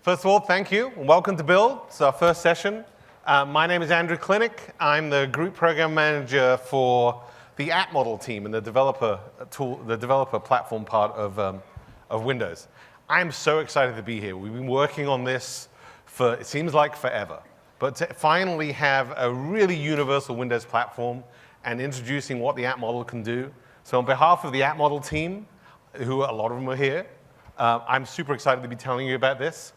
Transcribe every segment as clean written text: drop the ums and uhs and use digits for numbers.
First of all, thank you, and welcome to Build. It's our first session. My name is Andrew Klinick. I'm the Group Program Manager for the app model team and the developer platform part of Windows. I'm so excited to be here. We've been working on this for, it seems like forever. But to finally have a really universal Windows platform and introducing what the app model can do. So on behalf of the app model team, who a lot of them are here, I'm super excited to be telling you about this.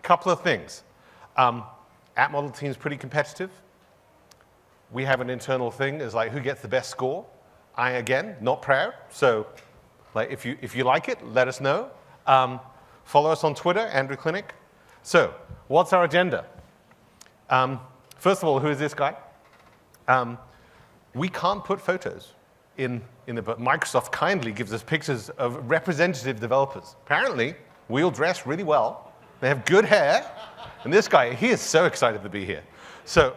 Couple of things. App model team's pretty competitive. We have an internal thing, is like who gets the best score. I, again, not proud. So like, if you like it, let us know. Follow us on Twitter, Andrew Klinick. So what's our agenda? First of all, who is this guy? We can't put photos in the, but Microsoft kindly gives us pictures of representative developers. Apparently, we all dress really well. They have good hair. And this guy, he is so excited to be here. So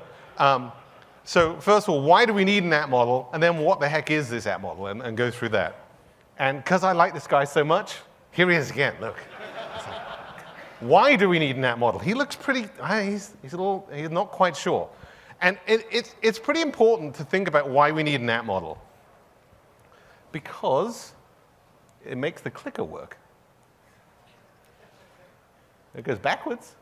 first of all, why do we need an app model? And then what the heck is this app model? And go through that. And because I like this guy so much, here he is again, look. Why do we need an app model? He looks pretty, he's not quite sure. And it's pretty important to think about why we need an app model. Because it makes the clicker work. It goes backwards.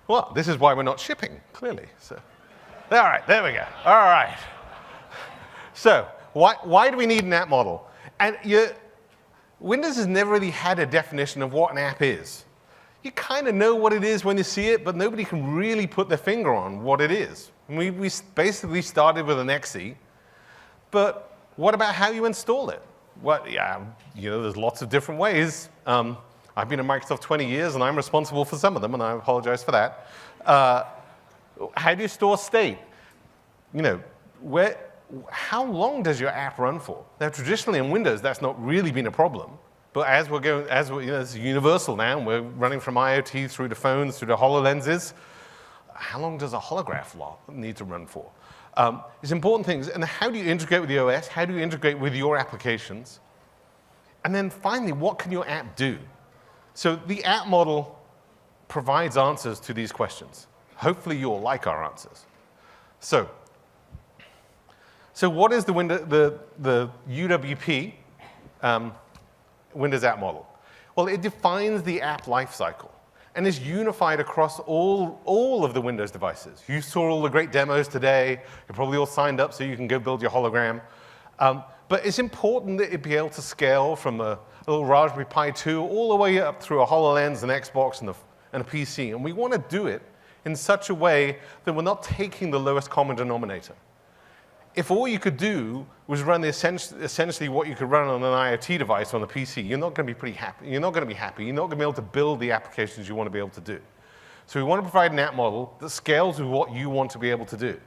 Well, this is why we're not shipping, clearly. So, all right, there we go. All right. So, why do we need an app model? And Windows has never really had a definition of what an app is. You kind of know what it is when you see it, but nobody can really put their finger on what it is. And we basically started with an exe, but what about how you install it? Well, yeah, there's lots of different ways. I've been at Microsoft 20 years, and I'm responsible for some of them, and I apologize for that. How do you store state? How long does your app run for? Now, traditionally in Windows, that's not really been a problem. But as it's universal now, and we're running from IoT through to phones, through to HoloLenses, how long does a holograph need to run for? It's important things. And how do you integrate with the OS? How do you integrate with your applications? And then finally, what can your app do? So the app model provides answers to these questions. Hopefully, you'll like our answers. So what is the UWP Windows app model? Well, it defines the app lifecycle and is unified across all of the Windows devices. You saw all the great demos today. You're probably all signed up so you can go build your hologram. But it's important that it be able to scale from a little Raspberry Pi 2 all the way up through a HoloLens, an Xbox, and a PC. And we want to do it in such a way that we're not taking the lowest common denominator. If all you could do was run essentially what you could run on an IoT device on a PC, you're not going to be pretty happy. You're not going to be happy. You're not going to be able to build the applications you want to be able to do. So we want to provide an app model that scales with what you want to be able to do.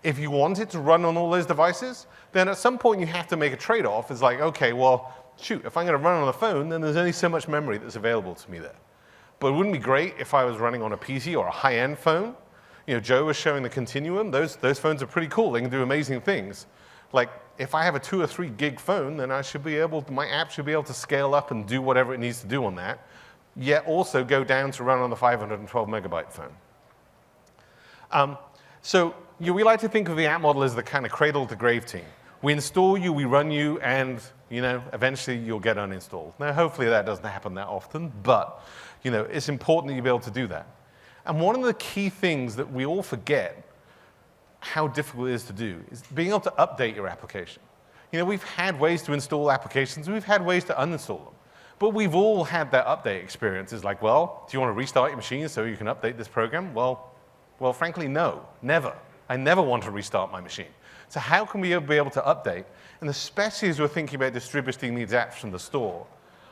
If you want it to run on all those devices, then at some point you have to make a trade-off. It's like, OK, well, shoot, if I'm going to run on a phone, then there's only so much memory that's available to me there. But it wouldn't be great if I was running on a PC or a high-end phone. Joe was showing the Continuum. Those phones are pretty cool. They can do amazing things. Like, if I have a 2 or 3 gig phone, then my app should be able to scale up and do whatever it needs to do on that, yet also go down to run on the 512 megabyte phone. So we like to think of the app model as the kind of cradle-to-grave team. We install you, we run you, and eventually you'll get uninstalled. Now, hopefully that doesn't happen that often, but it's important that you be able to do that. And one of the key things that we all forget how difficult it is to do is being able to update your application. We've had ways to install applications. We've had ways to uninstall them. But we've all had that update experience. It's like, well, do you want to restart your machine so you can update this program? Well, frankly, no, never. I never want to restart my machine. So how can we be able to update? And especially as we're thinking about distributing these apps from the store,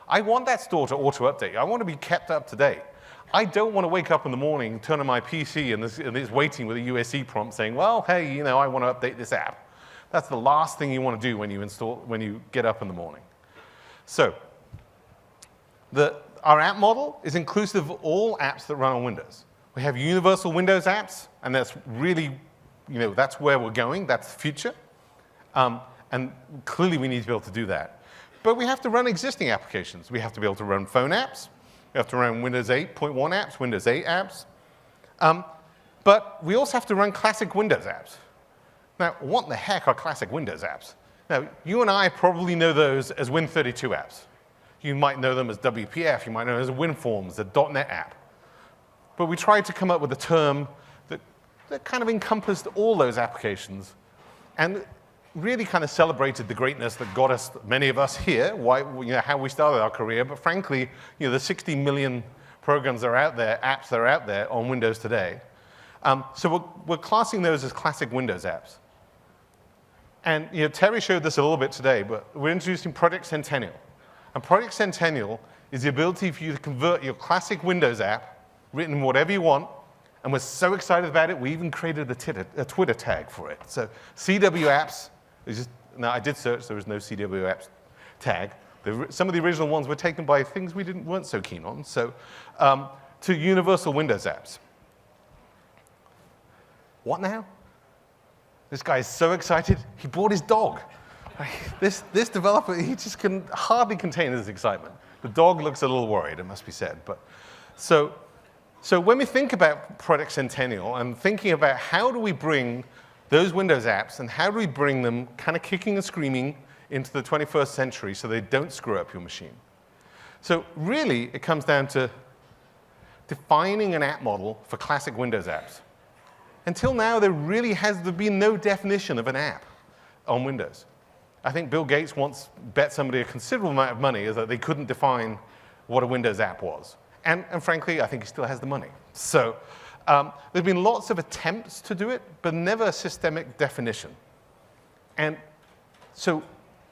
I want that store to auto-update. I want to be kept up to date. I don't want to wake up in the morning, turn on my PC, and it's waiting with a USE prompt saying, well, hey, I want to update this app. That's the last thing you want to do when you get up in the morning. So our app model is inclusive of all apps that run on Windows. We have universal Windows apps, and that's really, that's where we're going. That's the future. And clearly, we need to be able to do that. But we have to run existing applications. We have to be able to run phone apps. We have to run Windows 8.1 apps, Windows 8 apps. But we also have to run classic Windows apps. Now, what the heck are classic Windows apps? Now, you and I probably know those as Win32 apps. You might know them as WPF. You might know them as WinForms, the .NET app. But we tried to come up with a term that kind of encompassed all those applications and really kind of celebrated the greatness that got us, many of us here, how we started our career. But frankly, the 60 million programs that are out there, apps that are out there on Windows today. So we're classing those as classic Windows apps. And Terry showed this a little bit today, but we're introducing Project Centennial. And Project Centennial is the ability for you to convert your classic Windows app, written in whatever you want, and we're so excited about it, we even created a Twitter tag for it. So CW apps, now I did search, there was no CW apps tag. Some of the original ones were taken by things we weren't so keen on, so to universal Windows apps. What now? This guy is so excited, he bought his dog. This developer, he just can hardly contain his excitement. The dog looks a little worried, it must be said. But so when we think about Project Centennial and thinking about how do we bring those Windows apps and how do we bring them kind of kicking and screaming into the 21st century so they don't screw up your machine. So really, it comes down to defining an app model for classic Windows apps. Until now, there really has been no definition of an app on Windows. I think Bill Gates once bet somebody a considerable amount of money is that they couldn't define what a Windows app was. And frankly, I think he still has the money. So there's been lots of attempts to do it, but never a systemic definition. And so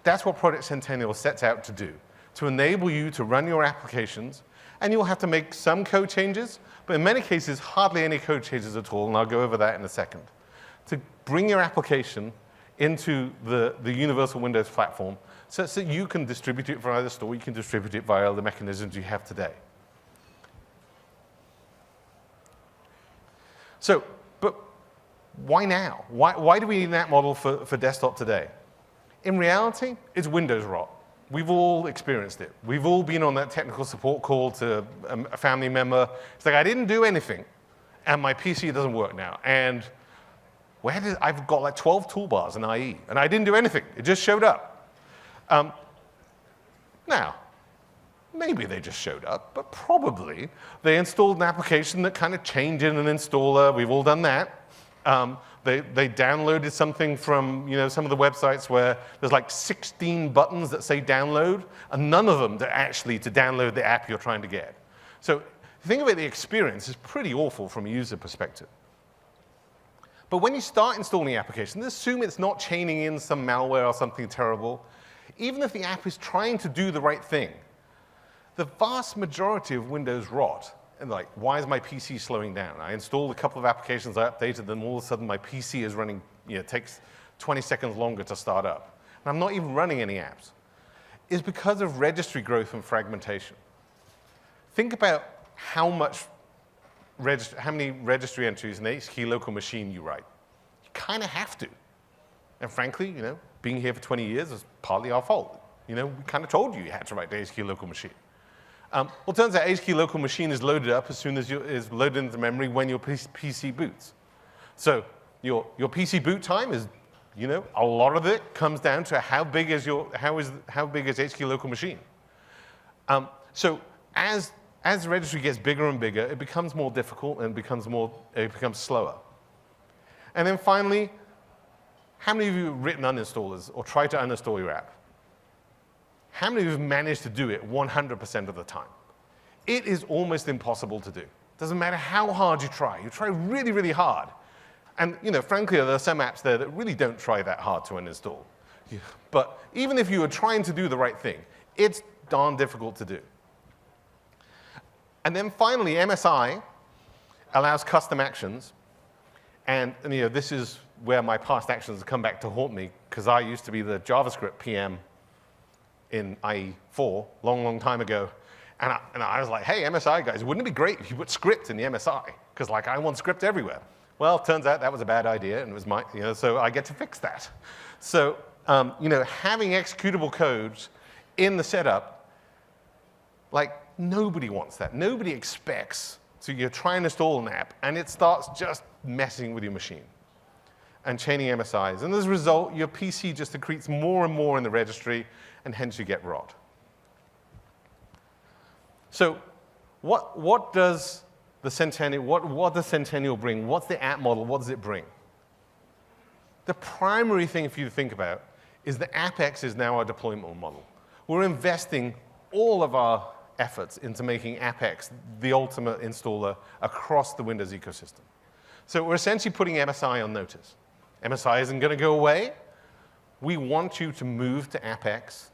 that's what Project Centennial sets out to do, to enable you to run your applications. And you'll have to make some code changes, but in many cases, hardly any code changes at all, and I'll go over that in a second, to bring your application into the universal Windows platform so that you can distribute it via the store, you can distribute it via the mechanisms you have today. So, but why now? Why do we need an app model for desktop today? In reality, it's Windows rot. We've all experienced it. We've all been on that technical support call to a family member. It's like, I didn't do anything, and my PC doesn't work now. And I've got like 12 toolbars in IE, and I didn't do anything. It just showed up. Now, maybe they just showed up, but probably they installed an application that kind of changed in an installer. We've all done that. They downloaded something from some of the websites where there's like 16 buttons that say download, and none of them actually to download the app you're trying to get. So think about the experience is pretty awful from a user perspective. But when you start installing the application, assume it's not chaining in some malware or something terrible. Even if the app is trying to do the right thing, the vast majority of Windows rot. And like, why is my PC slowing down? I installed a couple of applications, I updated them, all of a sudden my PC is running, it takes 20 seconds longer to start up. And I'm not even running any apps. It's because of registry growth and fragmentation. Think about how many registry entries in each key local machine you write. You kind of have to. And frankly, being here for 20 years is partly our fault. We kind of told you had to write the HKey local machine. Well, it turns out HKey local machine is loaded up as soon as is loaded into memory when your PC boots. So your PC boot time is, a lot of it comes down to how big is HKey local machine. So as the registry gets bigger and bigger, it becomes more difficult and it becomes slower. And then finally, how many of you have written uninstallers or tried to uninstall your app? How many of you have managed to do it 100% of the time? It is almost impossible to do. Doesn't matter how hard you try. You try really, really hard. And frankly, there are some apps there that really don't try that hard to uninstall. But even if you are trying to do the right thing, it's darn difficult to do. And then finally, MSI allows custom actions. And this is where my past actions come back to haunt me, because I used to be the JavaScript PM in IE4, long time ago. And I was like, hey, MSI guys, wouldn't it be great if you put script in the MSI? Because I want script everywhere. Well, it turns out that was a bad idea, and it was so I get to fix that. So, having executable codes in the setup, like nobody wants that. Nobody expects to you try and install an app, and it starts just messing with your machine and chaining MSIs. And as a result, your PC just accretes more and more in the registry, and hence you get rot. So what does the Centennial, what does Centennial bring? What's the app model? What does it bring? The primary thing for you to think about is that AppX is now our deployment model. We're investing all of our efforts into making AppX the ultimate installer across the Windows ecosystem. So we're essentially putting MSI on notice. MSI isn't going to go away. We want you to move to AppX.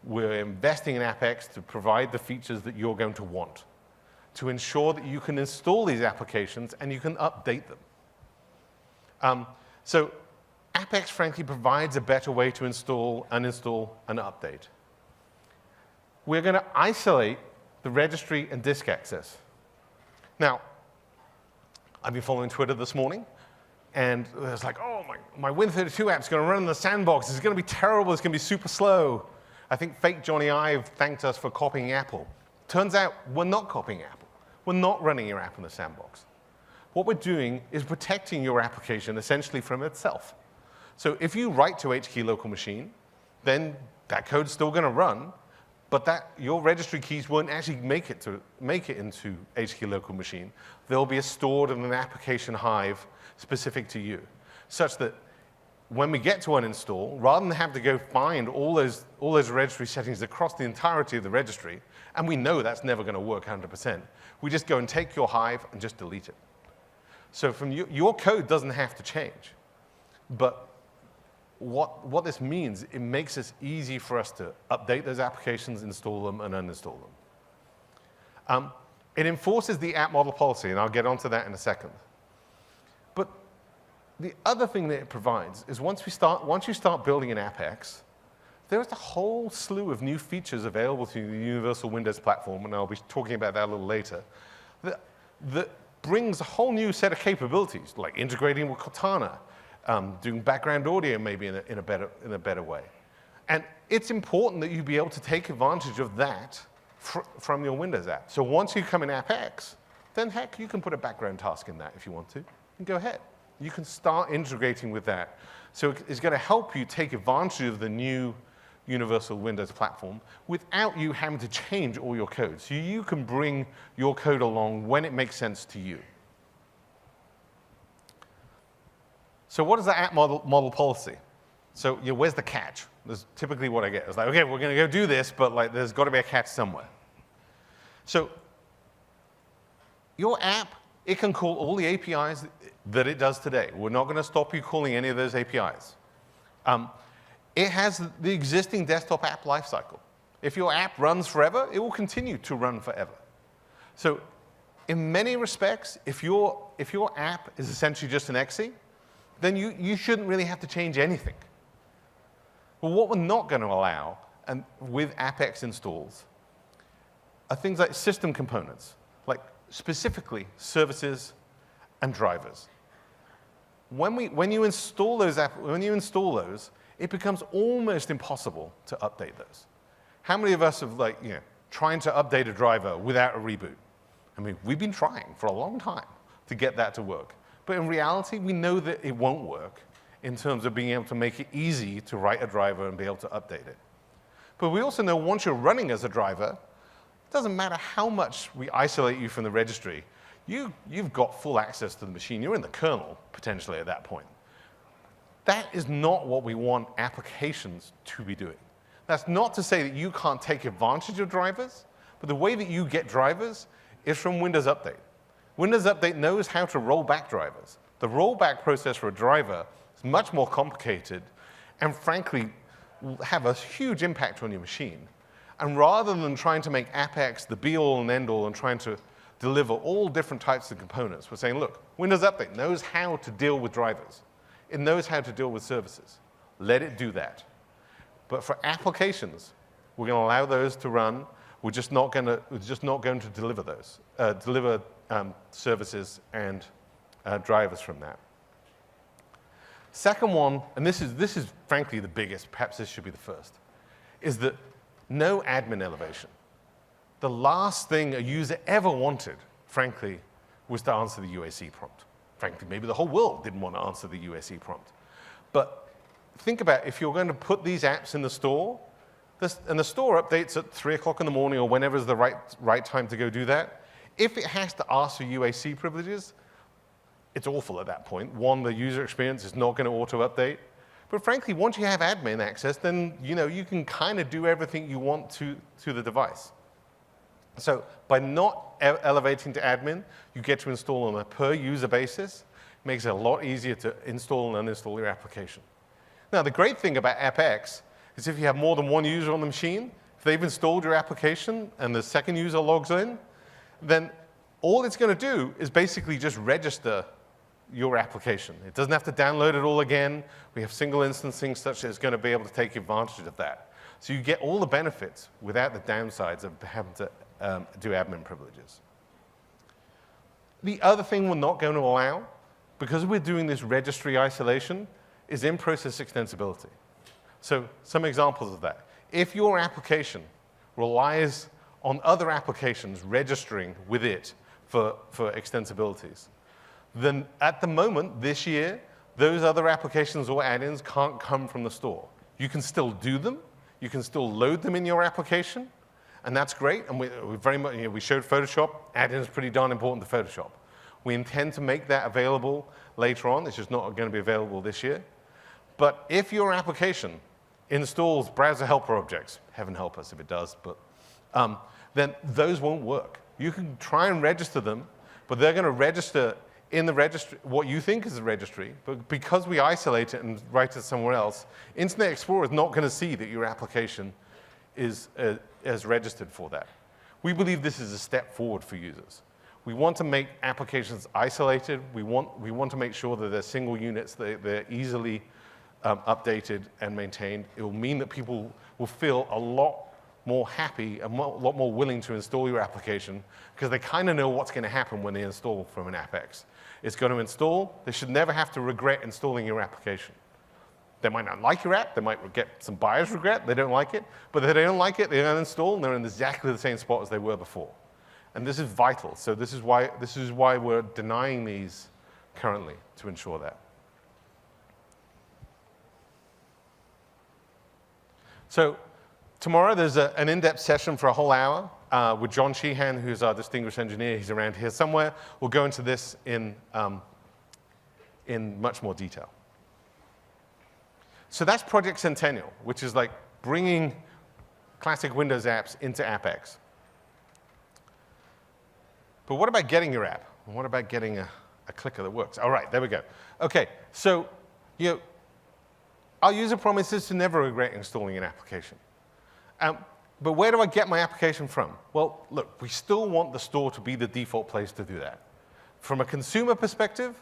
We're investing in AppX to provide the features that you're going to want, to ensure that you can install these applications and you can update them. So AppX, frankly, provides a better way to install, uninstall, and update. We're going to isolate the registry and disk access. Now, I've been following Twitter this morning, and it's like, oh, my Win32 app's going to run in the sandbox. It's going to be terrible. It's going to be super slow. I think fake Johnny Ive thanked us for copying Apple. Turns out we're not copying Apple. We're not running your app in the sandbox. What we're doing is protecting your application essentially from itself. So if you write to HKey local machine, then that code's still going to run, but your registry keys won't actually make it into HKey local machine. They'll be stored in an application hive specific to you, such that when we get to uninstall, rather than have to go find all those registry settings across the entirety of the registry, and we know that's never going to work 100%, we just go and take your hive and just delete it. So from your code doesn't have to change. But what this means, it makes it easy for us to update those applications, install them, and uninstall them. It enforces the app model policy, and I'll get onto that in a second. But the other thing that it provides is once you start building an AppX, there's a whole slew of new features available to the Universal Windows platform, and I'll be talking about that a little later, that brings a whole new set of capabilities, like integrating with Cortana, doing background audio maybe in a better way. And it's important that you be able to take advantage of that from your Windows app. So once you come in AppX, then heck, you can put a background task in that if you want to, and go ahead. You can start integrating with that. So it's going to help you take advantage of the new Universal Windows platform without you having to change all your code. So you can bring your code along when it makes sense to you. So what is the app model policy? So where's the catch? That's typically what I get. It's like, okay, we're going to go do this, but like, there's got to be a catch somewhere. So your app, it can call all the APIs that it does today. We're not going to stop you calling any of those APIs. It has the existing desktop app lifecycle. If your app runs forever, it will continue to run forever. So in many respects, if your app is essentially just an exe, then you shouldn't really have to change anything. But what we're not going to allow, and with AppX installs, are things like system components, like specifically services and drivers. When you install those, it becomes almost impossible to update those. How many of us have trying to update a driver without a reboot? I mean, we've been trying for a long time to get that to work. But in reality, we know that it won't work in terms of being able to make it easy to write a driver and be able to update it. But we also know once you're running as a driver, it doesn't matter how much we isolate you from the registry, you've got full access to the machine. You're in the kernel, potentially, at that point. That is not what we want applications to be doing. That's not to say that you can't take advantage of drivers, but the way that you get drivers is from Windows Update. Windows Update knows how to roll back drivers. The rollback process for a driver is much more complicated and, frankly, will have a huge impact on your machine. And rather than trying to make AppX the be-all and end-all and trying to deliver all different types of components, we're saying, look, Windows Update knows how to deal with drivers. It knows how to deal with services. Let it do that. But for applications, we're going to allow those to run. We're just not going to deliver those, services and drivers from that. Second one, and this is frankly the biggest, perhaps this should be the first, is that no admin elevation. The last thing a user ever wanted, frankly, was to answer the UAC prompt. Frankly, maybe the whole world didn't want to answer the UAC prompt. But think about if you're going to put these apps in the store, and the store updates at 3 o'clock in the morning or whenever is the right time to go do that. If it has to ask for UAC privileges, it's awful at that point. One, the user experience is not going to auto-update. But frankly, once you have admin access, then you can kind of do everything you want to the device. So by not elevating to admin, you get to install on a per-user basis. It makes it a lot easier to install and uninstall your application. Now, the great thing about AppX is if you have more than one user on the machine, if they've installed your application and the second user logs in, then all it's going to do is basically just register your application. It doesn't have to download it all again. We have single instancing such that it's going to be able to take advantage of that. So you get all the benefits without the downsides of having to do admin privileges. The other thing we're not going to allow, because we're doing this registry isolation, is in-process extensibility. So some examples of that. If your application relies on other applications registering with it for extensibilities, then at the moment, this year, those other applications or add-ins can't come from the store. You can still do them. You can still load them in your application, and that's great. And we very much, we showed Photoshop. Add-in is pretty darn important to Photoshop. We intend to make that available later on. It's just not going to be available this year. But if your application installs browser helper objects, heaven help us if it does, but then those won't work. You can try and register them, but they're going to register in the registry, what you think is the registry, but because we isolate it and write it somewhere else, Internet Explorer is not going to see that your application is registered for that. We believe this is a step forward for users. We want to make applications isolated. We want to make sure that they're single units, they're easily updated and maintained. It will mean that people will feel a lot more happy and a lot more willing to install your application because they kind of know what's going to happen when they install from an AppX. It's going to install. They should never have to regret installing your application. They might not like your app. They might get some buyer's regret. They don't like it. But if they don't like it, they uninstall, and they're in exactly the same spot as they were before. And this is vital. So this is why we're denying these currently, to ensure that. So tomorrow, there's an in-depth session for a whole hour with John Sheehan, who's our distinguished engineer. He's around here somewhere. We'll go into this in much more detail. So that's Project Centennial, which is like bringing classic Windows apps into AppX. But what about getting your app? And what about getting a clicker that works? All right, there we go. OK, so our user promise is to never regret installing an application. But where do I get my application from? Well, look, we still want the store to be the default place to do that. From a consumer perspective,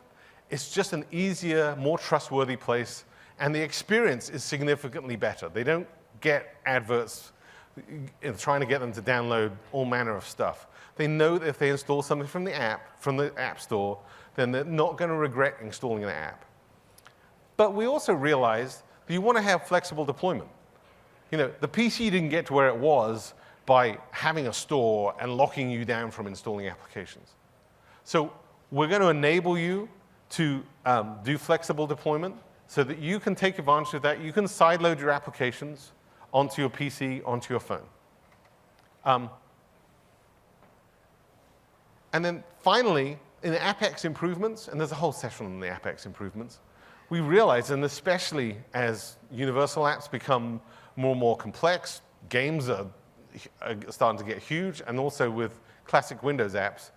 it's just an easier, more trustworthy place, and the experience is significantly better. They don't get adverts trying to get them to download all manner of stuff. They know that if they install something from the App Store, then they're not going to regret installing the app. But we also realized that you want to have flexible deployment. The PC didn't get to where it was by having a store and locking you down from installing applications. So we're going to enable you to do flexible deployment so that you can take advantage of that. You can sideload your applications onto your PC, onto your phone. And then finally, in the AppX improvements, and there's a whole session on the AppX improvements, we realize, and especially as universal apps become more and more complex, games are starting to get huge, and also with classic Windows apps,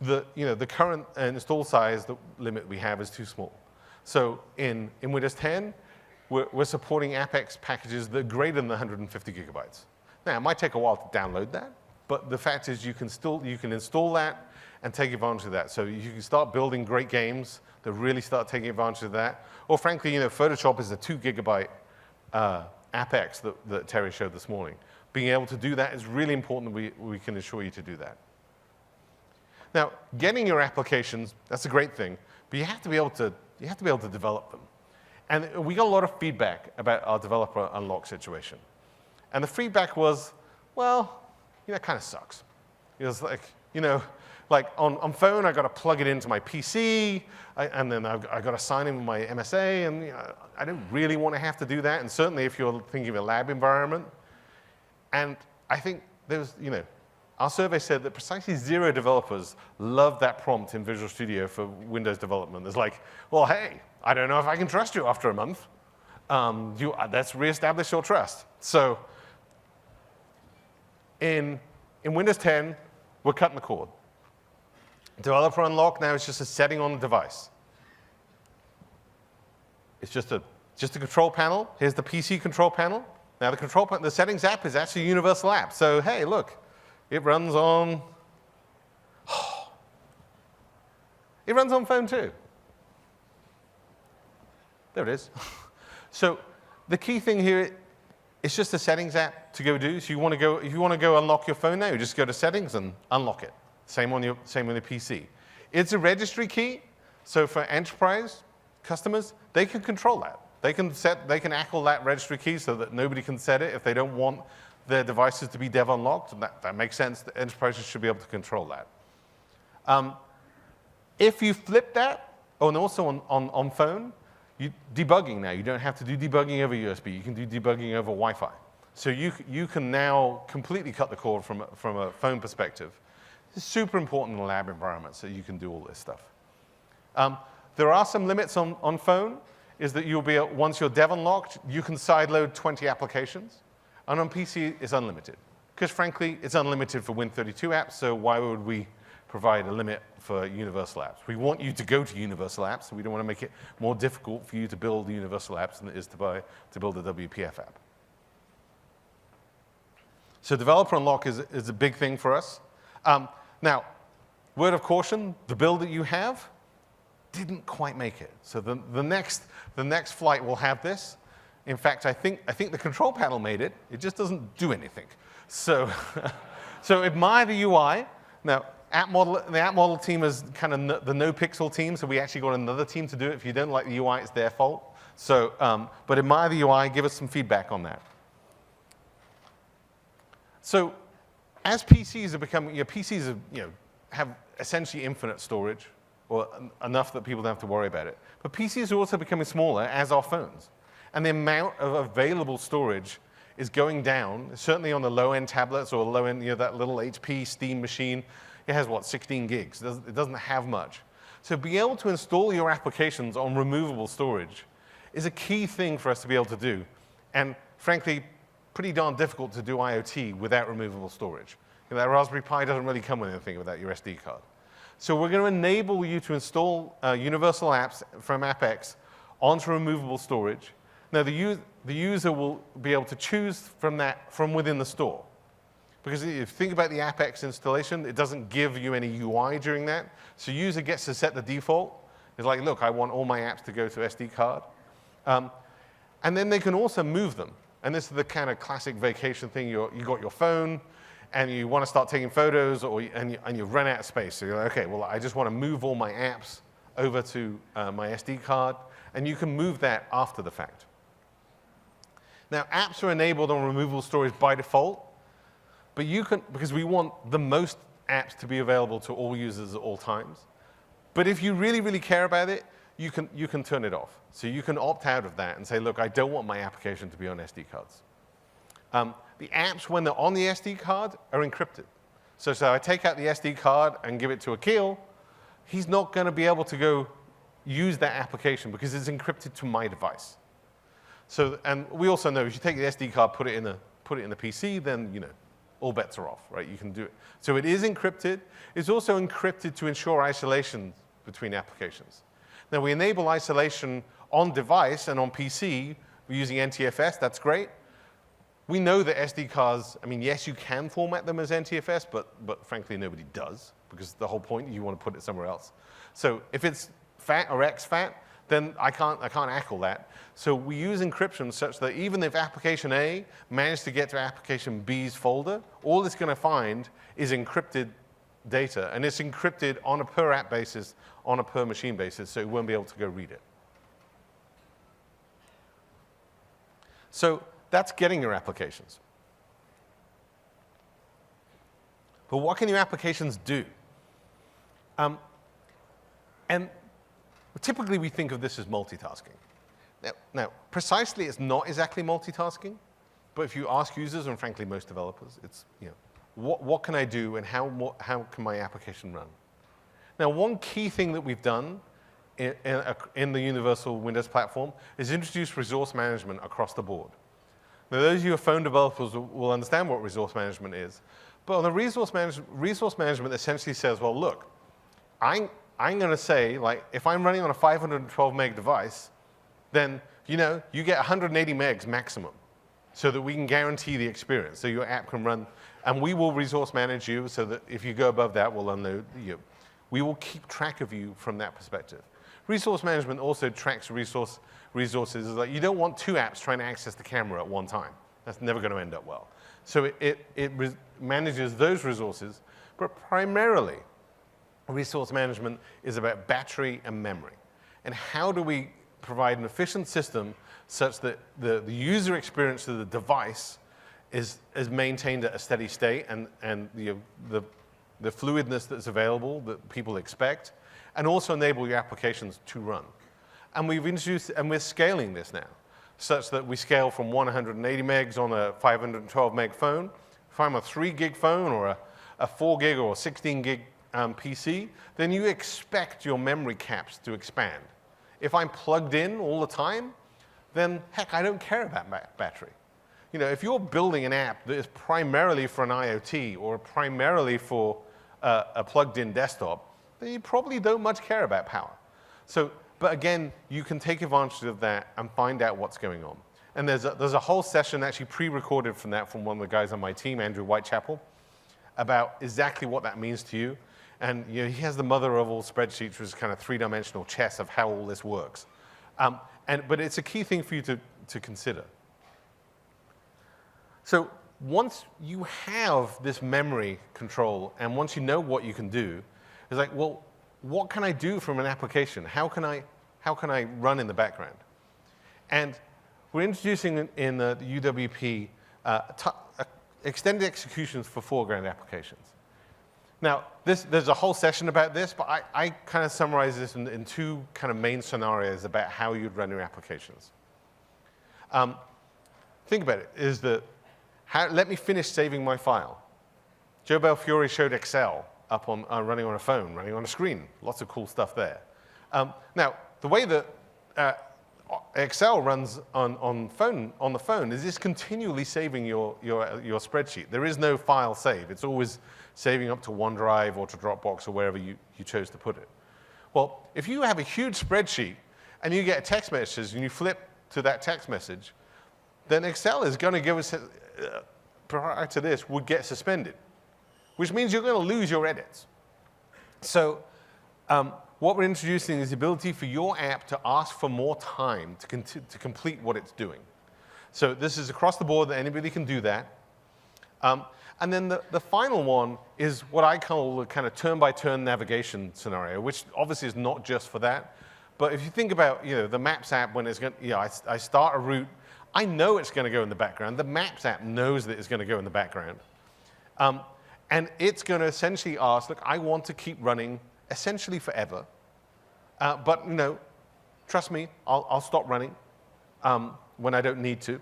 the current install size limit we have is too small. So in Windows 10, we're supporting AppX packages that are greater than 150 gigabytes. Now, it might take a while to download that, but the fact is you can install that and take advantage of that. So you can start building great games that really start taking advantage of that. Or frankly, Photoshop is a 2 gigabyte AppX that Terry showed this morning. Being able to do that is really important that we can assure you to do that. Now, getting your applications, that's a great thing, but you have to be able to develop them. And we got a lot of feedback about our developer unlock situation. And the feedback was, well, that kind of sucks. It's like, like on phone, I got to plug it into my PC, and then I got to sign in with my MSA, and I don't really want to have to do that. And certainly, if you're thinking of a lab environment, and I think there's, our survey said that precisely 0 developers love that prompt in Visual Studio for Windows development. It's like, well, hey, I don't know if I can trust you after a month. Let's reestablish your trust. So in Windows 10, we're cutting the cord. Developer unlock now is just a setting on the device. It's just a control panel. Here's the PC control panel. Now the settings app is actually a universal app. So hey, look, it runs on phone too. There it is. So the key thing here, it's just a settings app to go do. So if you want to go unlock your phone now, you just go to settings and unlock it. Same on the PC. It's a registry key. So for enterprise customers, they can control that. They can ACL that registry key so that nobody can set it if they don't want their devices to be dev unlocked. That makes sense. The enterprises should be able to control that. If you flip that, and also on phone, debugging now. You don't have to do debugging over USB. You can do debugging over Wi-Fi. So you can now completely cut the cord from a phone perspective. It's super important in lab environments that you can do all this stuff. There are some limits on phone, is that once you're dev unlocked, you can sideload 20 applications. And on PC, it's unlimited. Because frankly, it's unlimited for Win32 apps, so why would we provide a limit for universal apps? We want you to go to universal apps, so we don't want to make it more difficult for you to build universal apps than it is to build a WPF app. So developer unlock is a big thing for us. Now, word of caution, the build that you have didn't quite make it. So the next flight will have this. In fact, I think the control panel made it. It just doesn't do anything. So, so admire the UI. Now, the app model team is kind of the no pixel team, so we actually got another team to do it. If you don't like the UI, it's their fault. So, but admire the UI. Give us some feedback on that. So, as PCs are becoming, PCs have essentially infinite storage, or enough that people don't have to worry about it. But PCs are also becoming smaller, as are phones. And the amount of available storage is going down, certainly on the low-end tablets or low-end, that little HP Steam machine. It has, 16 gigs. It doesn't have much. So being able to install your applications on removable storage is a key thing for us to be able to do. And frankly, pretty darn difficult to do IoT without removable storage. That Raspberry Pi doesn't really come with anything without your SD card. So we're going to enable you to install universal apps from AppX onto removable storage. Now, the user will be able to choose from within the store. Because if you think about the AppX installation, it doesn't give you any UI during that. So user gets to set the default. It's like, look, I want all my apps to go to SD card. And then they can also move them. And this is the kind of classic vacation thing. You got your phone, and you want to start taking photos, and you've run out of space. So you're like, OK, well, I just want to move all my apps over to my SD card. And you can move that after the fact. Now, apps are enabled on removable storage by default. But you can, because we want the most apps to be available to all users at all times. But if you really, really care about it, you can turn it off. So you can opt out of that and say, look, I don't want my application to be on SD cards. The apps, when they're on the SD card, are encrypted. So I take out the SD card and give it to Akil. He's not going to be able to go use that application because it's encrypted to my device. So, and we also know if you take the SD card, put it in the PC, then all bets are off, right? You can do it. So it is encrypted. It's also encrypted to ensure isolation between applications. Now we enable isolation on device and on PC. We're using NTFS. That's great. We know that SD cards. I mean, yes, you can format them as NTFS, but frankly, nobody does because the whole point you want to put it somewhere else. So if it's FAT or exFAT, then I can't ACL that. So we use encryption such that even if application A managed to get to application B's folder, all it's going to find is encrypted data. And it's encrypted on a per app basis, on a per machine basis, so it won't be able to go read it. So that's getting your applications. But what can your applications do? And typically we think of this as multitasking. Now, precisely it's not exactly multitasking, but if you ask users, and frankly most developers, it's, what can I do and how can my application run? Now, one key thing that we've done in the Universal Windows platform is introduce resource management across the board. Now, those of you who are phone developers will understand what resource management is. But on the resource management essentially says, well, look, I'm going to say, like, if I'm running on a 512 meg device, then you get 180 megs maximum, so that we can guarantee the experience, so your app can run, and we will resource manage you, so that if you go above that, we'll unload you. We will keep track of you from that perspective. Resource management also tracks resources. Like, you don't want two apps trying to access the camera at one time. That's never going to end up well. So it manages those resources, but primarily, resource management is about battery and memory. And how do we provide an efficient system such that the user experience of the device is maintained at a steady state, and the fluidness that's available that people expect, and also enable your applications to run. And we're scaling this now, such that we scale from 180 megs on a 512 meg phone. If I'm a 3 gig phone or a 4 gig or a 16 gig PC, then you expect your memory caps to expand. If I'm plugged in all the time, then heck, I don't care about battery. If you're building an app that is primarily for an IoT or primarily for a plugged-in desktop, then you probably don't much care about power. But again, you can take advantage of that and find out what's going on. And there's a whole session actually pre-recorded from one of the guys on my team, Andrew Whitechapel, about exactly what that means to you. And he has the mother of all spreadsheets, which is kind of three-dimensional chess of how all this works. But it's a key thing for you to consider. So once you have this memory control, and once you know what you can do, it's like, well, what can I do from an application? How can I run in the background? And we're introducing in the UWP extended executions for foreground applications. Now, there's a whole session about this, but I kind of summarize this in two kind of main scenarios about how you'd run your applications. Think about it, let me finish saving my file. Joe Belfiore showed Excel up on running on a phone, running on a screen. Lots of cool stuff there. Now, the way that Excel runs on the phone is it's continually saving your spreadsheet. There is no file save. It's always saving up to OneDrive or to Dropbox or wherever you chose to put it. Well, if you have a huge spreadsheet and you get a text message and you flip to that text message, then Excel is going to give us, prior to this, would get suspended, which means you're going to lose your edits. So what we're introducing is the ability for your app to ask for more time to complete what it's doing. So this is across the board that anybody can do that. And then the final one is what I call the kind of turn-by-turn navigation scenario, which obviously is not just for that. But if you think about the Maps app, when it's going, I start a route, I know it's going to go in the background. The Maps app knows that it's going to go in the background. And it's going to essentially ask, look, I want to keep running essentially forever. But trust me, I'll stop running when I don't need to.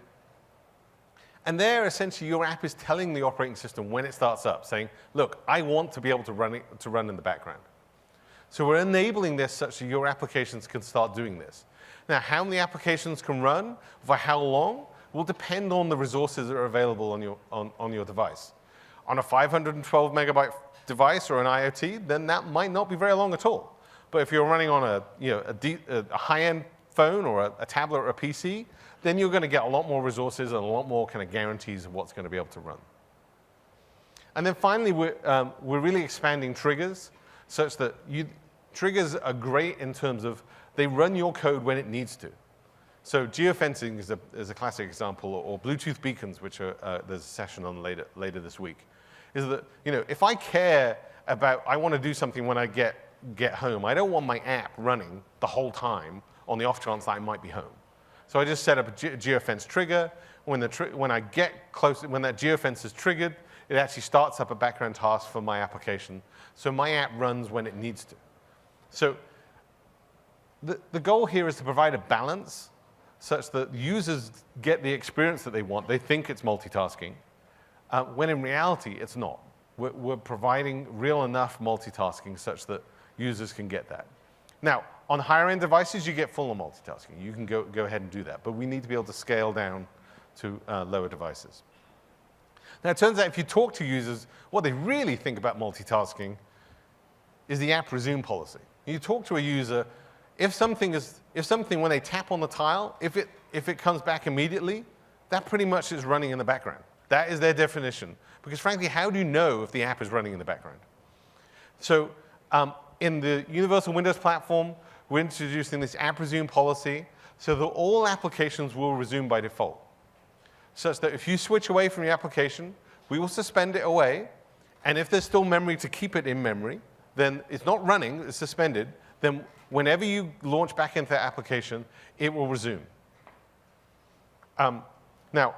And there, essentially, your app is telling the operating system when it starts up, saying, look, I want to be able to run in the background. So we're enabling this such that your applications can start doing this. Now, how many applications can run, for how long, will depend on the resources that are available on your device. On a 512 megabyte device or an IoT, then that might not be very long at all. But if you're running on a high-end phone or a tablet or a PC, then you're going to get a lot more resources and a lot more kind of guarantees of what's going to be able to run. And then finally, we're really expanding triggers such that triggers are great in terms of they run your code when it needs to. So geofencing is a classic example, or Bluetooth beacons, which there's a session on later this week. Is that if I care about, I want to do something when I get home, I don't want my app running the whole time on the off chance that I might be home. So I just set up a geofence trigger. When I get close, when that geofence is triggered, it actually starts up a background task for my application. So my app runs when it needs to. So the goal here is to provide a balance such that users get the experience that they want. They think it's multitasking, when in reality, it's not. We're providing real enough multitasking such that users can get that. Now, on higher-end devices, you get full multitasking. You can go ahead and do that. But we need to be able to scale down to lower devices. Now, it turns out if you talk to users, what they really think about multitasking is the app resume policy. You talk to a user, if something, when they tap on the tile, if it comes back immediately, that pretty much is running in the background. That is their definition. Because frankly, how do you know if the app is running in the background? So in the Universal Windows platform, we're introducing this app resume policy so that all applications will resume by default. Such that if you switch away from your application, we will suspend it away. And if there's still memory to keep it in memory, then it's not running, it's suspended. Then whenever you launch back into that application, it will resume. Now,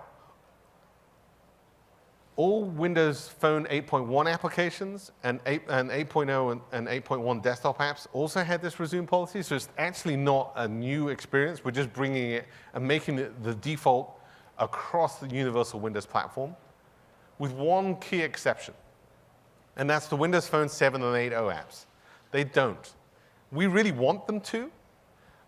all Windows Phone 8.1 applications and 8.0 and 8.1 desktop apps also had this resume policy. So it's actually not a new experience. We're just bringing it and making it the default across the Universal Windows platform, with one key exception. And that's the Windows Phone 7 and 8.0 apps. They don't. We really want them to,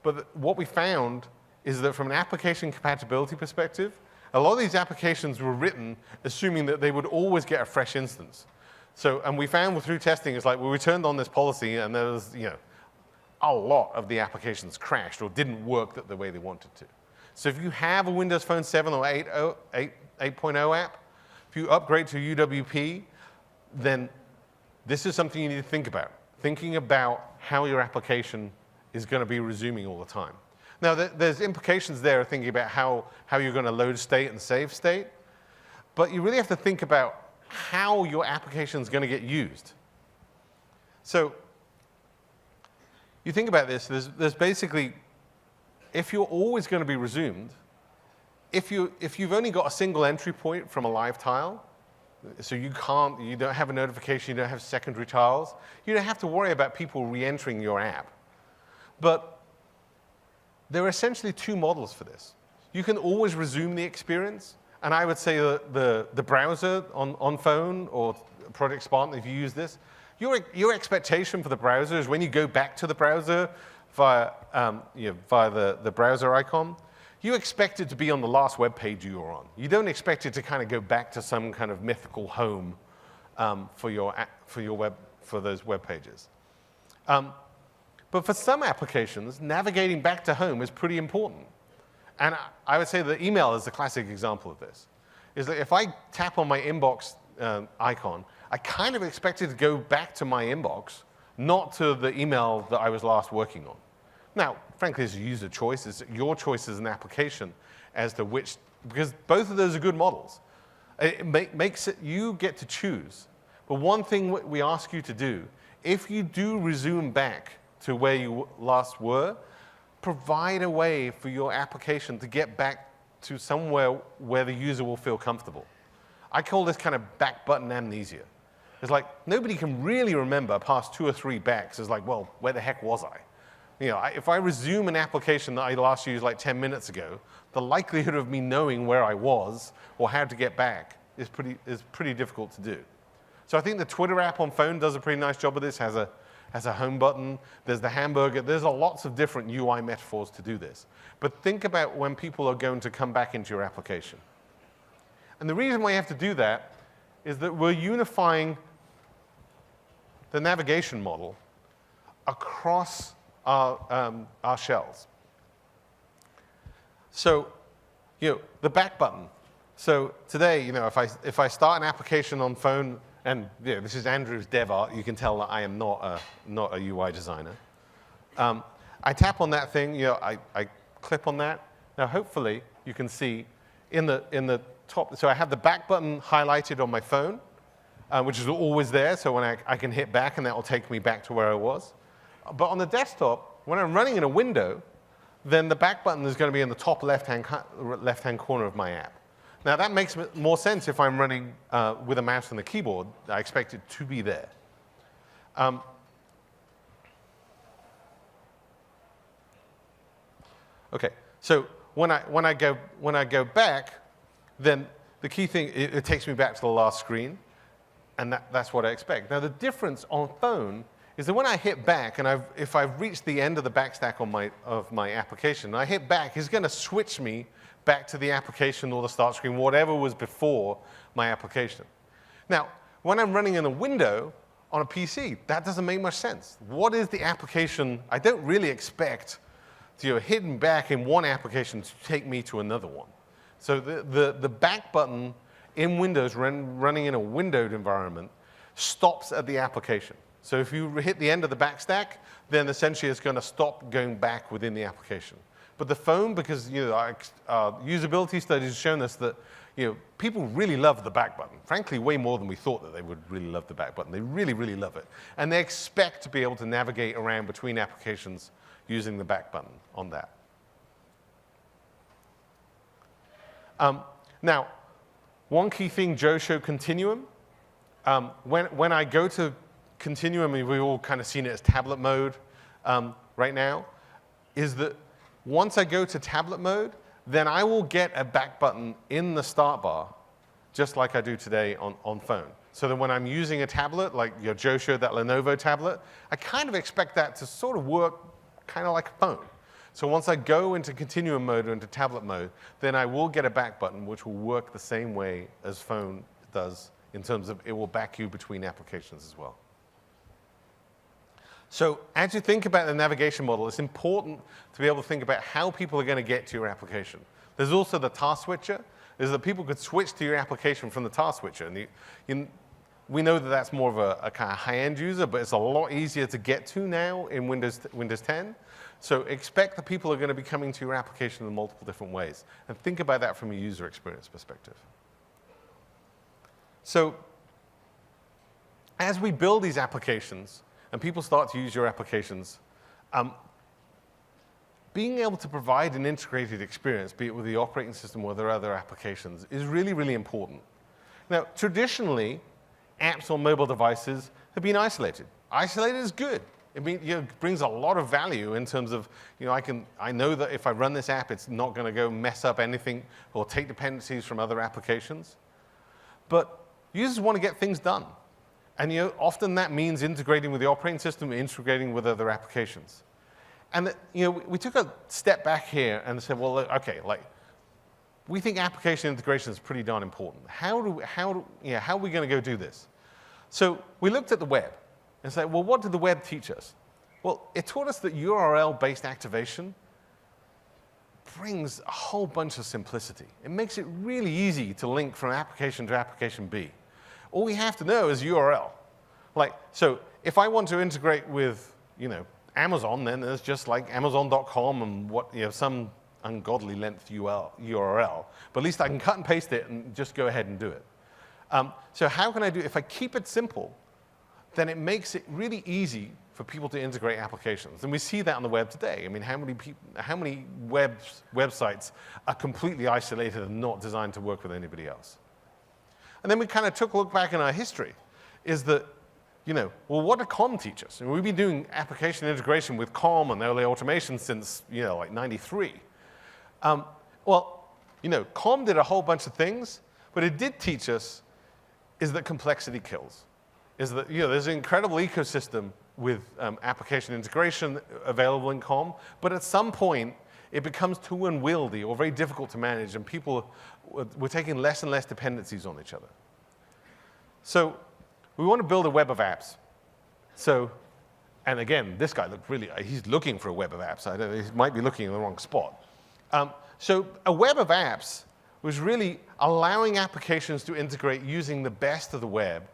but what we found is that from an application compatibility perspective, a lot of these applications were written assuming that they would always get a fresh instance. So, and we found through testing, it's like we turned on this policy and there was, a lot of the applications crashed or didn't work the way they wanted to. So if you have a Windows Phone 7 or 8.0 app, if you upgrade to UWP, then this is something you need to think about. Thinking about how your application is going to be resuming all the time. Now, there's implications there of thinking about how you're going to load state and save state. But you really have to think about how your application is going to get used. So you think about this, there's basically, if you're always going to be resumed, if you've only got a single entry point from a live tile, so you don't have a notification, you don't have secondary tiles, you don't have to worry about people re-entering your app. But there are essentially two models for this. You can always resume the experience, and I would say the browser on phone or Project Spartan, if you use this, your expectation for the browser is when you go back to the browser via the browser icon, you expect it to be on the last web page you were on. You don't expect it to kind of go back to some kind of mythical home for those web pages. But for some applications, navigating back to home is pretty important. And I would say that email is the classic example of this. Is that if I tap on my inbox icon, I kind of expect it to go back to my inbox, not to the email that I was last working on. Now, frankly, it's a user choice. It's your choice as an application as to which, because both of those are good models. It makes it, you get to choose. But one thing we ask you to do, if you do resume back to where you last were, provide a way for your application to get back to somewhere where the user will feel comfortable. I call this kind of back button amnesia. It's like nobody can really remember past 2 or 3 backs. It's like, well, where the heck was I? If I resume an application that I last used like 10 minutes ago, the likelihood of me knowing where I was or how to get back is pretty difficult to do. So I think the Twitter app on phone does a pretty nice job of this, has a home button, there's the hamburger, there's lots of different UI metaphors to do this. But think about when people are going to come back into your application. And the reason why you have to do that is that we're unifying the navigation model across our shells. So, the back button. So today, if I start an application on phone, and this is Andrew's dev art, you can tell that I am not a UI designer. I tap on that thing, I click on that. Now, hopefully, you can see in the top. So I have the back button highlighted on my phone, which is always there. So when I can hit back, and that will take me back to where I was. But on the desktop, when I'm running in a window, then the back button is going to be in the top left-hand corner of my app. Now, that makes more sense if I'm running with a mouse and a keyboard. I expect it to be there. OK, so when I go back, then the key thing, it takes me back to the last screen. And that's what I expect. Now, the difference on phone is that when I hit back, and if I've reached the end of the backstack of my application, and I hit back, it's going to switch me back to the application or the start screen, whatever was before my application. Now, when I'm running in a window on a PC, that doesn't make much sense. What is the application? I don't really expect hitting back in one application to take me to another one. So the back button in Windows running in a windowed environment stops at the application. So if you hit the end of the backstack, then essentially it's going to stop going back within the application. But the phone, because usability studies have shown us that people really love the back button. Frankly, way more than we thought that they would really love the back button. They really, really love it. And they expect to be able to navigate around between applications using the back button on that. Now, one key thing, Joe showed Continuum. When I go to Continuum, we've all kind of seen it as tablet mode right now, is that once I go to tablet mode, then I will get a back button in the start bar, just like I do today on phone. So that when I'm using a tablet, like Joe showed that Lenovo tablet, I kind of expect that to sort of work kind of like a phone. So once I go into Continuum mode or into tablet mode, then I will get a back button, which will work the same way as phone does in terms of it will back you between applications as well. So as you think about the navigation model, it's important to be able to think about how people are going to get to your application. There's also the task switcher, is that people could switch to your application from the task switcher. And we know that that's more of a kind of high-end user, but it's a lot easier to get to now in Windows 10. So expect that people are going to be coming to your application in multiple different ways. And think about that from a user experience perspective. So as we build these applications, and people start to use your applications, being able to provide an integrated experience, be it with the operating system or their other applications, is really, really important. Now, traditionally, apps on mobile devices have been isolated. Isolated is good. It brings a lot of value in terms of, I know that if I run this app, it's not going to go mess up anything or take dependencies from other applications. But users want to get things done. And often that means integrating with the operating system, integrating with other applications. And we took a step back here and said, well, OK, we think application integration is pretty darn important. How are we going to go do this? So we looked at the web and said, well, what did the web teach us? Well, it taught us that URL-based activation brings a whole bunch of simplicity. It makes it really easy to link from application to application B. All we have to know is URL. So if I want to integrate with Amazon, then there's just like Amazon.com and some ungodly length URL. But at least I can cut and paste it and just go ahead and do it. So how can I do it? If I keep it simple, then it makes it really easy for people to integrate applications. And we see that on the web today. How many websites are completely isolated and not designed to work with anybody else? And then we kind of took a look back in our history, is that, well, what did COM teach us? And we've been doing application integration with COM and early automation since, like 93. COM did a whole bunch of things, but it did teach us is that complexity kills. Is that, there's an incredible ecosystem with application integration available in COM, but at some point, it becomes too unwieldy or very difficult to manage, and people were taking less and less dependencies on each other. So we want to build a web of apps. And again, this guy looked he's looking for a web of apps. He might be looking in the wrong spot. So a web of apps was really allowing applications to integrate using the best of the web.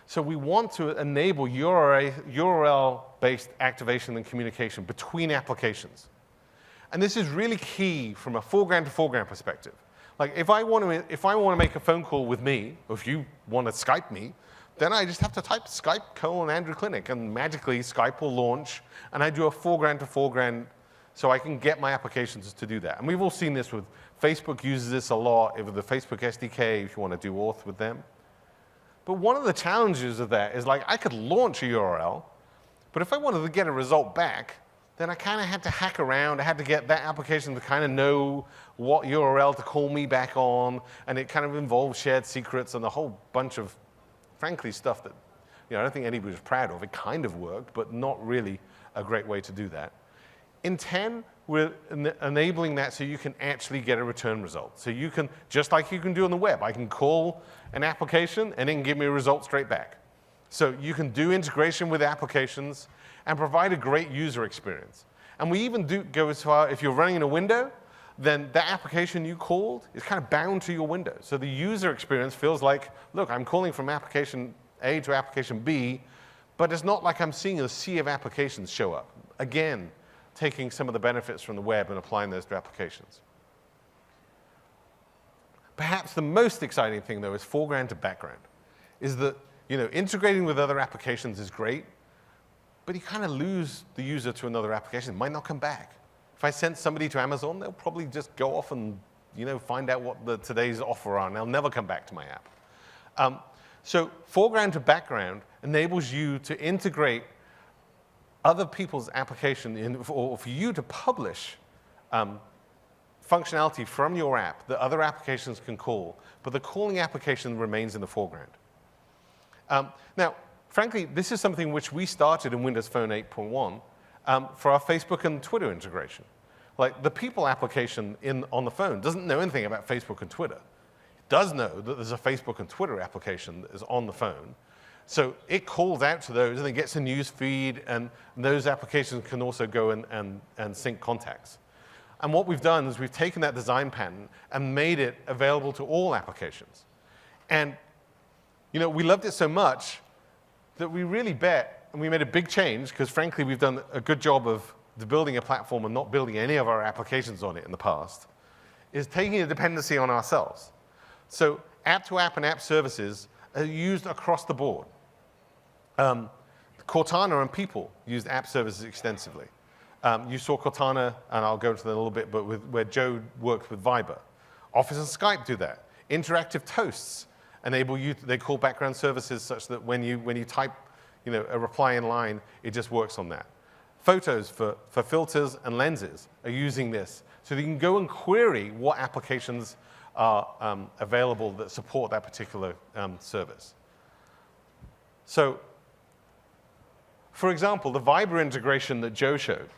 So we want to enable URL-based activation and communication between applications. And this is really key from a foreground to foreground perspective. If I want to make a phone call with me, or if you want to Skype me, then I just have to type Skype : Andrew Clinic, and magically Skype will launch, and I do a foreground to foreground so I can get my applications to do that. And we've all seen this with Facebook uses this a lot, with the Facebook SDK, if you want to do auth with them. But one of the challenges of that is, like, I could launch a URL, but if I wanted to get a result back, then I kind of had to hack around. I had to get that application to kind of know what URL to call me back on, and it kind of involved shared secrets and a whole bunch of, frankly, stuff that I don't think anybody was proud of. It kind of worked, but not really a great way to do that. In 10, we're enabling that so you can actually get a return result. So you can, just like you can do on the web, I can call an application and it can give me a result straight back. So you can do integration with applications and provide a great user experience. And we even do go as far, if you're running in a window, then that application you called is kind of bound to your window. So the user experience feels like, look, I'm calling from application A to application B, but it's not like I'm seeing a sea of applications show up. Again, taking some of the benefits from the web and applying those to applications. Perhaps the most exciting thing, though, is foreground to background. Is that integrating with other applications is great, but you kind of lose the user to another application. It might not come back. If I send somebody to Amazon, they'll probably just go off and find out what today's offer are, and they'll never come back to my app. So foreground to background enables you to integrate other people's application or for you to publish functionality from your app that other applications can call, but the calling application remains in the foreground. Now, frankly, this is something which we started in Windows Phone 8.1 for our Facebook and Twitter integration. Like, the people application on the phone doesn't know anything about Facebook and Twitter. It does know that there's a Facebook and Twitter application that is on the phone. So it calls out to those, and it gets a news feed, and those applications can also go and sync contacts. And what we've done is we've taken that design pattern and made it available to all applications. And we loved it so much that we really bet, and we made a big change, because frankly, we've done a good job of building a platform and not building any of our applications on it in the past, is taking a dependency on ourselves. So app-to-app and app services are used across the board. Cortana and People used app services extensively. You saw Cortana, and I'll go into that in a little bit, but where Joe worked with Viber. Office and Skype do that. Interactive toasts enable you, they call background services such that when you type a reply in line, it just works on that. Photos for filters and lenses are using this. So you can go and query what applications are available that support that particular service. So, for example, the Viber integration that Joe showed,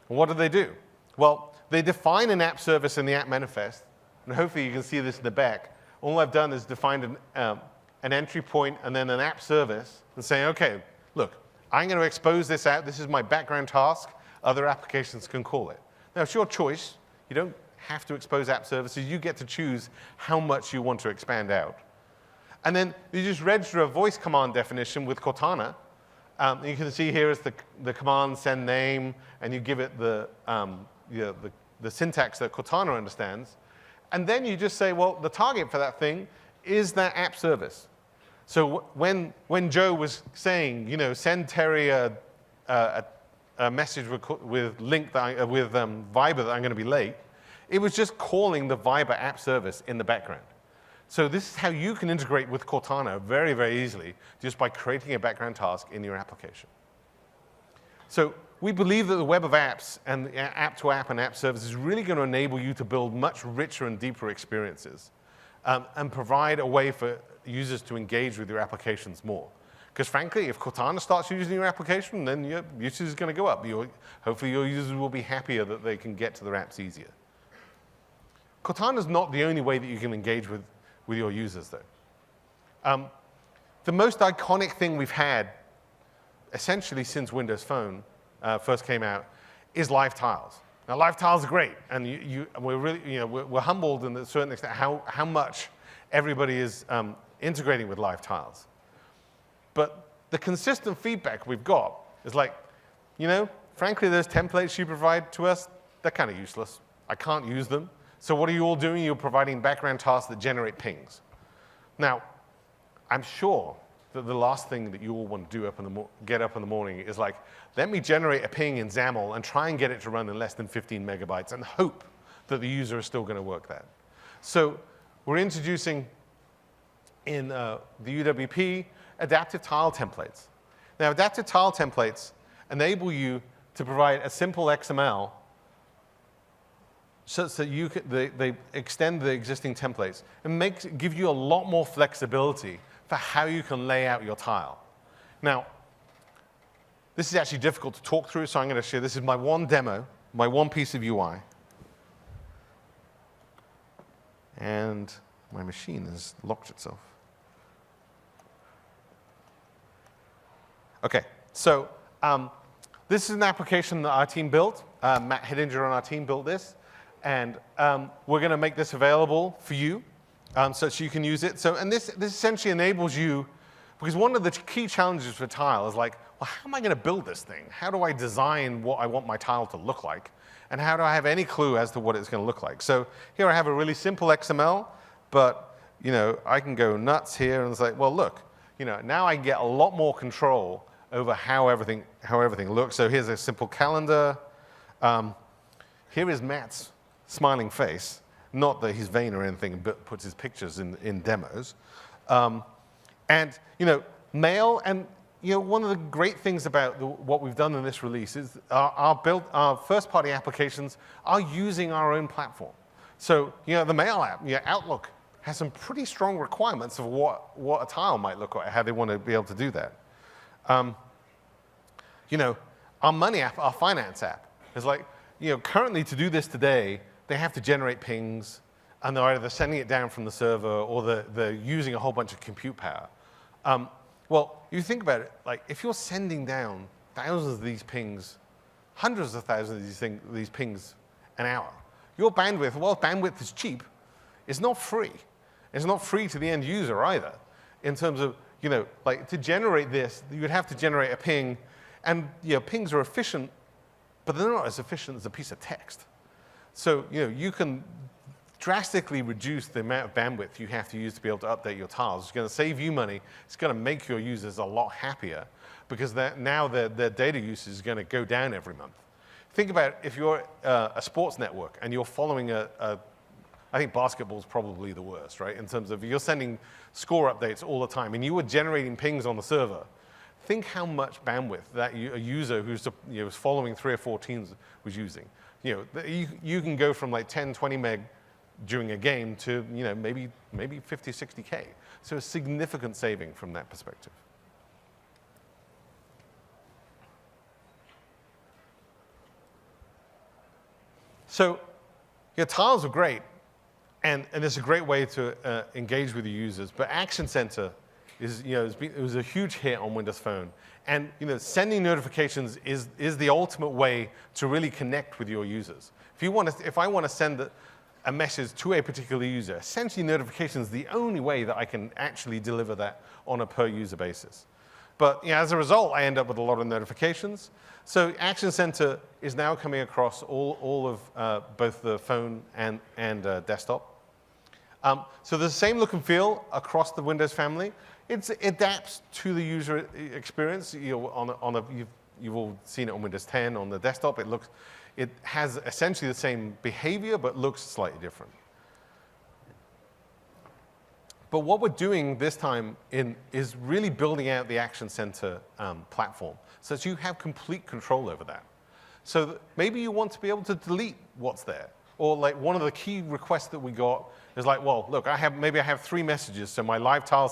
what do? Well, they define an app service in the app manifest, and hopefully you can see this in the back. All I've done is defined an entry point and then an app service and saying, okay, look, I'm going to expose this out. This is my background task. Other applications can call it. Now, it's your choice. You don't have to expose app services. You get to choose how much you want to expand out. And then you just register a voice command definition with Cortana. You can see here is the command send name, and you give it the syntax that Cortana understands. And then you just say, well, the target for that thing is that app service. So when Joe was saying, send Terry a message with link with Viber that I'm going to be late, it was just calling the Viber app service in the background. So this is how you can integrate with Cortana very, very easily, just by creating a background task in your application. So we believe that the web of apps and app-to-app and app service is really going to enable you to build much richer and deeper experiences and provide a way for users to engage with your applications more. Because frankly, if Cortana starts using your application, then your usage is going to go up. Hopefully your users will be happier that they can get to their apps easier. Cortana is not the only way that you can engage with your users, though. The most iconic thing we've had, essentially since Windows Phone first came out, is live tiles. Now, live tiles are great, and we're really, we're humbled in a certain extent how much everybody is integrating with live tiles. But the consistent feedback we've got is like, frankly, those templates you provide to us, they're kind of useless. I can't use them. So what are you all doing? You're providing background tasks that generate pings. Now, I'm sure that the last thing that you all want to do get up in the morning is like, let me generate a ping in XAML and try and get it to run in less than 15 megabytes and hope that the user is still going to work that. So we're introducing in the UWP adaptive tile templates. Now, adaptive tile templates enable you to provide a simple XML so that they extend the existing templates and give you a lot more flexibility for how you can lay out your tile. Now, this is actually difficult to talk through, so I'm going to share. This is my one demo, my one piece of UI. And my machine has locked itself. OK, so this is an application that our team built. Matt Hedinger on our team built this. And we're going to make this available for you so that you can use it. And this essentially enables you, because one of the key challenges for tile is like, well, how am I going to build this thing? How do I design what I want my tile to look like? And how do I have any clue as to what it's going to look like? So here I have a really simple XML, but I can go nuts here and say, well, look, now I get a lot more control over how everything looks. So here's a simple calendar. Here is Matt's smiling face. Not that he's vain or anything, but puts his pictures in demos. And mail, and one of the great things about what we've done in this release is our first-party applications are using our own platform. So the mail app, Outlook, has some pretty strong requirements of what a tile might look like, how they want to be able to do that. Our money app, our finance app, is like, currently to do this today, they have to generate pings, and they're either sending it down from the server or they're using a whole bunch of compute power. Well, you think about it, like if you're sending down thousands of these pings, hundreds of thousands of these pings an hour, your bandwidth, while bandwidth is cheap, is not free. It's not free to the end user either. In terms of, like to generate this, you would have to generate a ping, and pings are efficient, but they're not as efficient as a piece of text. So you can drastically reduce the amount of bandwidth you have to use to be able to update your tiles. It's going to save you money. It's going to make your users a lot happier because now their data usage is going to go down every month. Think about if you're a sports network and you're following I think basketball is probably the worst, right? In terms of you're sending score updates all the time and you were generating pings on the server. Think how much bandwidth that a user who's was following 3 or 4 teams was using. You can go from like 10, 20 meg during a game to maybe 50, 60K. So a significant saving from that perspective. So tiles are great, and it's a great way to engage with the users. But Action Center it was a huge hit on Windows Phone. And sending notifications is the ultimate way to really connect with your users. If I want to send a message to a particular user, essentially notifications is the only way that I can actually deliver that on a per user basis. But as a result, I end up with a lot of notifications. So Action Center is now coming across all of both the phone and desktop. So there's the same look and feel across the Windows family. It adapts to the user experience. You've all seen it on Windows 10 on the desktop. It has essentially the same behavior, but looks slightly different. But what we're doing this time is really building out the Action Center platform so that you have complete control over that. So maybe you want to be able to delete what's there. Or like one of the key requests that we got is like, well, look, maybe I have 3 messages, so my live tile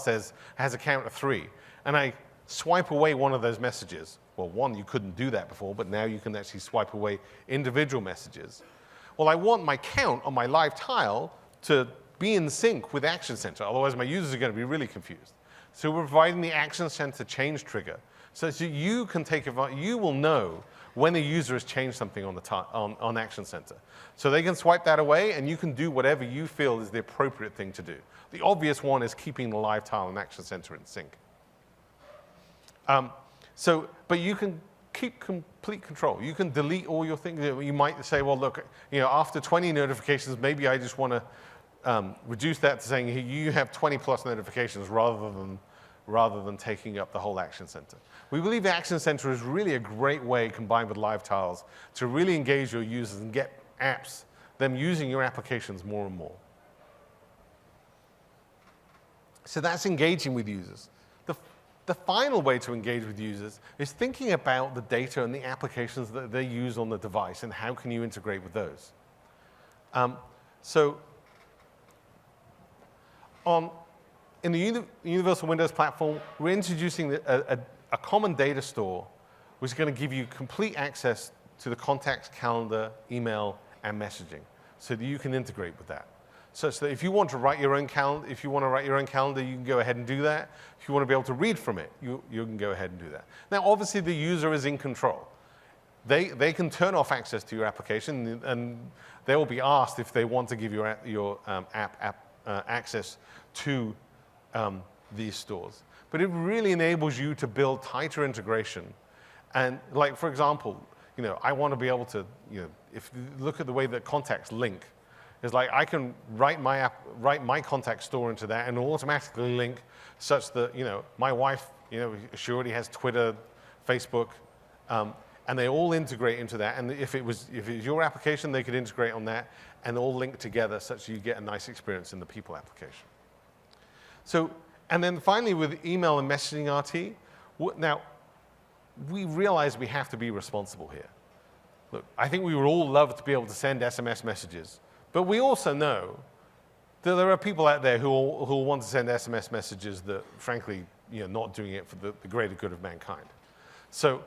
has a count of 3. And I swipe away one of those messages. Well, one, you couldn't do that before, but now you can actually swipe away individual messages. Well, I want my count on my live tile to be in sync with Action Center, otherwise my users are going to be really confused. So we're providing the Action Center change trigger so that you can take advantage. You will know when a user has changed something on Action Center. So they can swipe that away, and you can do whatever you feel is the appropriate thing to do. The obvious one is keeping the live tile and Action Center in sync. But you can keep complete control. You can delete all your things. You might say, well, look, after 20 notifications, maybe I just want to reduce that to saying you have 20 plus notifications rather rather than taking up the whole Action Center. We believe the Action Center is really a great way, combined with live tiles, to really engage your users and get them using your applications more and more. So that's engaging with users. The final way to engage with users is thinking about the data and the applications that they use on the device and how can you integrate with those. In the Universal Windows platform, we're introducing a common data store which is going to give you complete access to the contacts, calendar, email, and messaging so that you can integrate with that. Such that if you want to write your own calendar, you can go ahead and do that. If you want to be able to read from it, you can go ahead and do that. Now, obviously, the user is in control. They can turn off access to your application, and they will be asked if they want to give your app access to these stores. But it really enables you to build tighter integration. And like, for example, I want to be able to, if you look at the way that contacts link, it's like I can write my contact store into that and automatically link such that, my wife, she already has Twitter, Facebook, and they all integrate into that. And if it was your application, they could integrate on that and all link together such that you get a nice experience in the people application. So, and then finally with email and messaging RT, now, we realize we have to be responsible here. Look, I think we would all love to be able to send SMS messages, but we also know that there are people out there who want to send SMS messages that, frankly, not doing it for the greater good of mankind. So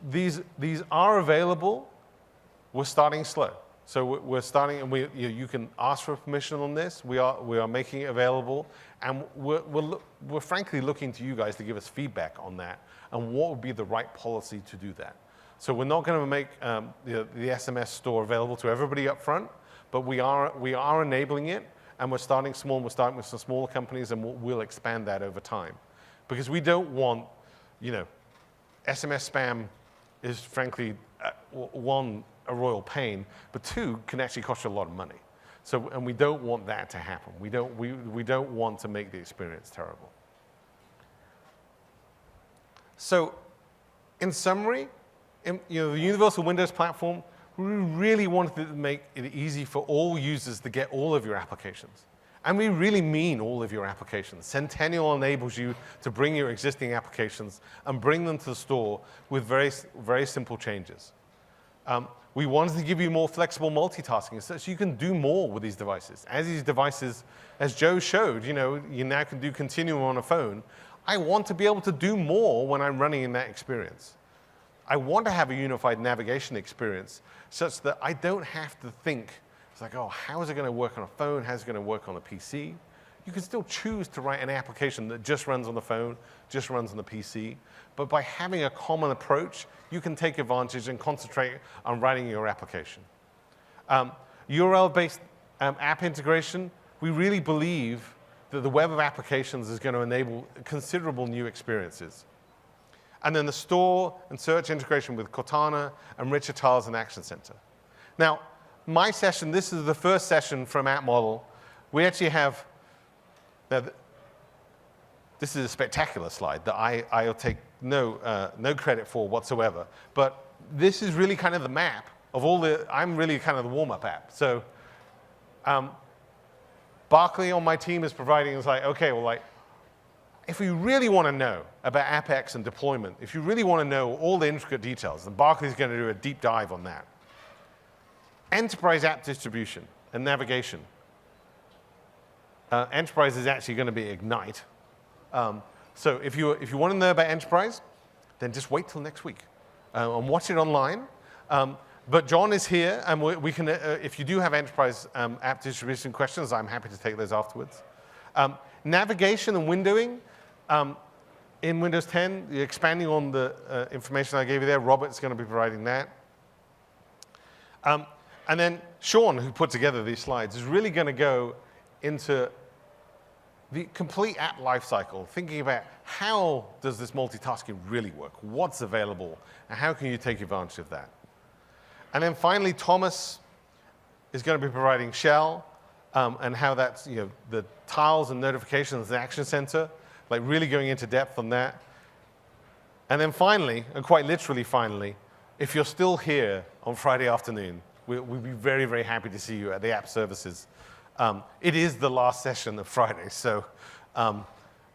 these are available. We're starting slow. So we're starting, and you can ask for permission on this. We are making it available, and we're frankly looking to you guys to give us feedback on that and what would be the right policy to do that. So we're not going to make the SMS store available to everybody up front, but we are enabling it, and we're starting small. We're starting with some smaller companies, and we'll expand that over time, because we don't want, SMS spam is frankly one, a royal pain, but two, can actually cost you a lot of money. So, and we don't want that to happen. We don't want to make the experience terrible. So, in summary, the Universal Windows platform, we really wanted to make it easy for all users to get all of your applications. And we really mean all of your applications. Centennial enables you to bring your existing applications and bring them to the store with very, very simple changes. We wanted to give you more flexible multitasking so that you can do more with these devices. As these devices, as Joe showed, you now can do Continuum on a phone. I want to be able to do more when I'm running in that experience. I want to have a unified navigation experience such that I don't have to think, it's like, oh, how is it going to work on a phone? How's it going to work on a PC? You can still choose to write an application that just runs on the phone, just runs on the PC. But by having a common approach, you can take advantage and concentrate on writing your application. URL-based app integration, we really believe that the web of applications is going to enable considerable new experiences. And then the store and search integration with Cortana and richer tiles and Action Center. Now, my session, this is the first session from App Model. We actually have, this is a spectacular slide that I'll take no credit for whatsoever. But this is really kind of the map of all I'm really kind of the warm-up app. So Barclay on my team is providing, it's like, okay, well, like, if you really want to know about AppX and deployment, if you really want to know all the intricate details, then Barclay's going to do a deep dive on that. Enterprise app distribution and navigation. Enterprise is actually going to be Ignite. So if you want to know about Enterprise, then just wait till next week and watch it online. But John is here, and we can, if you do have Enterprise app distribution questions, I'm happy to take those afterwards. Navigation and windowing. In Windows 10, you're expanding on the information I gave you there. Robert's going to be providing that. And then Sean, who put together these slides, is really going to go into the complete app lifecycle, thinking about how does this multitasking really work? What's available? And how can you take advantage of that? And then finally, Thomas is going to be providing Shell and how that's, the tiles and notifications, the Action Center. like really going into depth on that. And then finally, and quite literally finally, if you're still here on Friday afternoon, we'd be very, very happy to see you at the App Services. It is the last session of Friday, so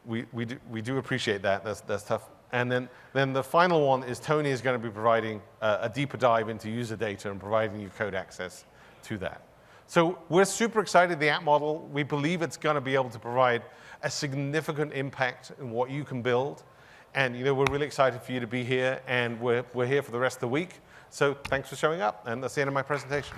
we do appreciate that. That's tough. And then the final one is Tony is going to be providing a deeper dive into user data and providing you code access to that. So we're super excited, the app model. We believe it's going to be able to provide a significant impact in what you can build. And we're really excited for you to be here, and we're here for the rest of the week. So thanks for showing up, and that's the end of my presentation.